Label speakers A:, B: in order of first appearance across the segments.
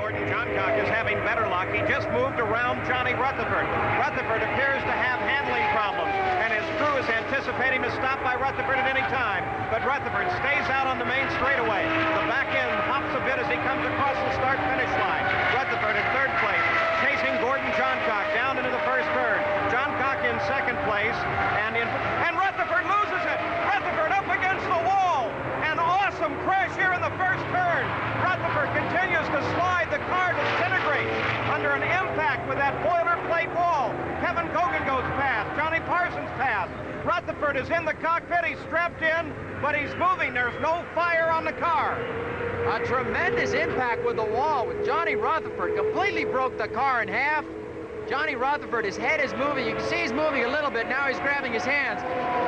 A: Gordon Johncock is having better luck. He just moved around Johnny Rutherford. Rutherford appears to have handling problems, and his crew is anticipating to stop by Rutherford at any time. But Rutherford stays out on the main straightaway. The back end hops a bit as he comes across the start-finish line. Rutherford in third place, chasing Gordon Johncock down into the first turn. Johncock in second place, and Rutherford loses it. Rutherford up against the wall. An awesome crash here in the first turn. Rutherford continues to slide. The car disintegrates under an impact with that boilerplate wall. Kevin Cogan goes past. Johnny Parsons past. Rutherford is in the cockpit. He's strapped in, but he's moving. There's no fire on the car.
B: A tremendous impact with the wall with Johnny Rutherford. Completely broke the car in half. Johnny Rutherford, his head is moving. You can see he's moving a little bit. Now he's grabbing his hands.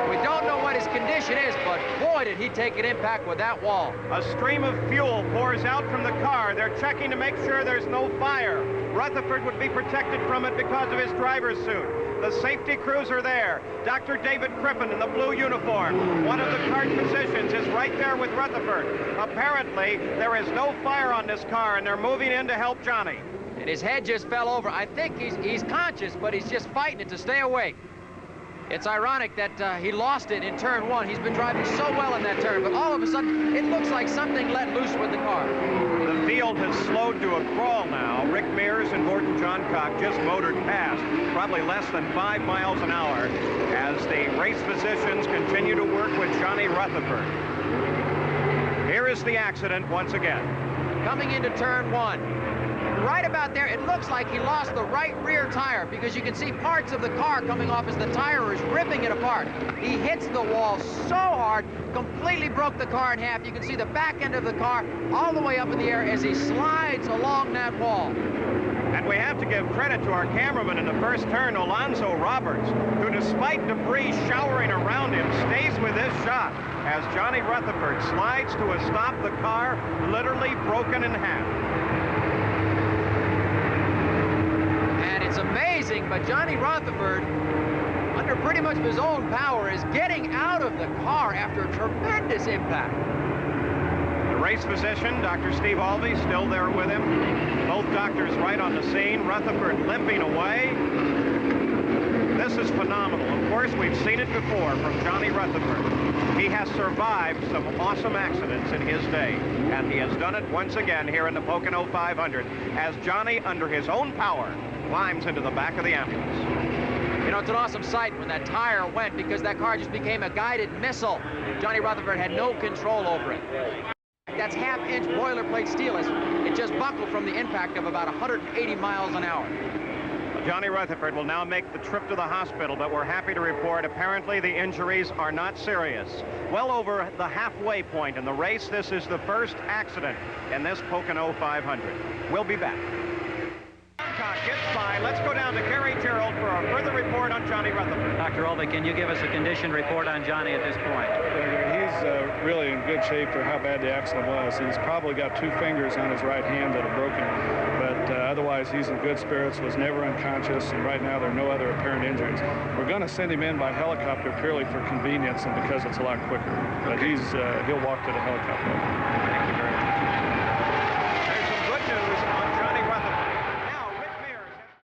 B: We don't know what his condition is, but boy, did he take an impact with that wall.
A: A stream of fuel pours out from the car. They're checking to make sure there's no fire. Rutherford would be protected from it because of his driver's suit. The safety crews are there. Dr. David Crippen in the blue uniform. One of the cart physicians is right there with Rutherford. Apparently, there is no fire on this car, and they're moving in to help Johnny.
B: And his head just fell over. I think he's conscious, but he's just fighting it to stay awake. It's ironic that he lost it in turn one. He's been driving so well in that turn, but all of a sudden, it looks like something let loose with the car.
A: The field has slowed to a crawl now. Rick Mears and Gordon Johncock just motored past, probably less than 5 miles an hour, as the race physicians continue to work with Johnny Rutherford. Here is the accident once again.
B: Coming into turn one. Right about there, it looks like he lost the right rear tire because you can see parts of the car coming off as the tire is ripping it apart. He hits the wall so hard, completely broke the car in half. You can see the back end of the car all the way up in the air as he slides along that wall.
A: And we have to give credit to our cameraman in the first turn, Alonzo Roberts, who despite debris showering around him, stays with this shot as Johnny Rutherford slides to a stop, the car literally broken in half.
B: It's amazing, but Johnny Rutherford, under pretty much his own power, is getting out of the car after a tremendous impact.
A: The race physician, Dr. Steve Alvey, still there with him. Both doctors right on the scene. Rutherford limping away. This is phenomenal. Of course, we've seen it before from Johnny Rutherford. He has survived some awesome accidents in his day, and he has done it once again here in the Pocono 500 as Johnny, under his own power, climbs into the back of the ambulance.
B: You know, it's an awesome sight when that tire went because that car just became a guided missile. Johnny Rutherford had no control over it. That's half-inch boilerplate steel. It just buckled from the impact of about 180 miles an hour.
A: Johnny Rutherford will now make the trip to the hospital, but we're happy to report apparently the injuries are not serious. Well over the halfway point in the race, this is the first accident in this Pocono 500. We'll be back. Gets by. Let's go down to Gary Gerald for a further report on Johnny Rutherford.
C: Dr. Alvey, can you give us a condition report on Johnny at this point?
D: He's really in good shape for how bad the accident was. He's probably got 2 fingers on his right hand that are broken, but otherwise he's in good spirits, was never unconscious, and right now there are no other apparent injuries. We're going to send him in by helicopter purely for convenience and because it's a lot quicker, but he'll walk to the helicopter.
A: Thank you very much.